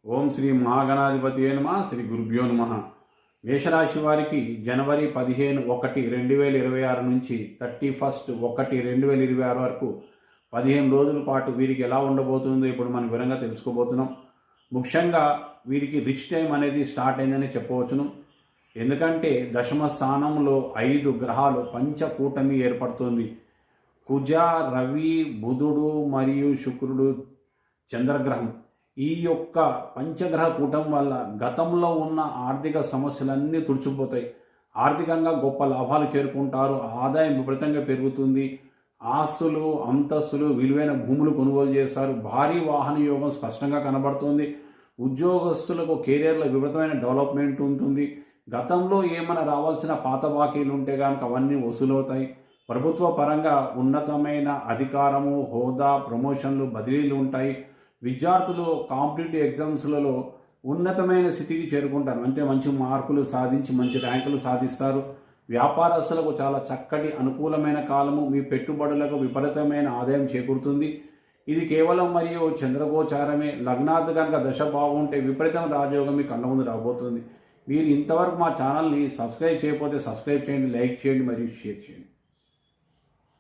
ఓం శ్రీ మహాగణాధిపతి నమః. శ్రీ గురుభ్యో నమః. మేషరాశి వారికి జనవరి 15/1/2026 నుంచి 31/1/2026 వరకు 15 రోజుల పాటు వీరికి ఎలా ఉండబోతుందో ఇప్పుడు మనం వివరంగా తెలుసుకోబోతున్నాం. ముఖ్యంగా వీరికి రిచ్ టైం అనేది స్టార్ట్ అయిందని చెప్పవచ్చును. ఎందుకంటే దశమ స్థానంలో 5 గ్రహాలు పంచకూటమి ఏర్పడుతుంది. కుజ, రవి, బుధుడు మరియు శుక్రుడు, చంద్రగ్రహం. ఈ యొక్క పంచగ్రహ కూటం వల్ల గతంలో ఉన్న ఆర్థిక సమస్యలన్నీ తుడిచిపోతాయి. ఆర్థికంగా గొప్ప లాభాలు చేరుకుంటారు. ఆదాయం విపరీతంగా పెరుగుతుంది. ఆస్తులు, అంతస్తులు, విలువైన భూములు కొనుగోలు చేస్తారు. భారీ వాహన యోగం స్పష్టంగా కనబడుతుంది. ఉద్యోగస్తులకు కెరియర్లో విపరీతమైన డెవలప్మెంట్ ఉంటుంది. గతంలో ఏమైనా రావాల్సిన పాత బాకీలు ఉంటే కనుక అవన్నీ వసూలవుతాయి. ప్రభుత్వ పరంగా ఉన్నతమైన అధికారము, హోదా, ప్రమోషన్లు, బదిలీలు ఉంటాయి. విద్యార్థులు కాంపిటేటివ్ ఎగ్జామ్స్లలో ఉన్నతమైన స్థితికి చేరుకుంటారు. అంటే మంచి మార్కులు సాధించి మంచి ర్యాంకులు సాధిస్తారు. వ్యాపారస్తులకు చాలా చక్కటి అనుకూలమైన కాలము. మీ పెట్టుబడులకు విపరీతమైన ఆదాయం చేకూరుతుంది. ఇది కేవలం మరియు చంద్రగోచారమే. లగ్నార్థ కనుక దశ బాగుంటే విపరీతమైన రాజయోగం మీ కళ్ళ ముందు రాబోతుంది. మీరు ఇంతవరకు మా ఛానల్ని సబ్స్క్రైబ్ చేయకపోతే సబ్స్క్రైబ్ చేయండి, లైక్ చేయండి మరియు షేర్ చేయండి.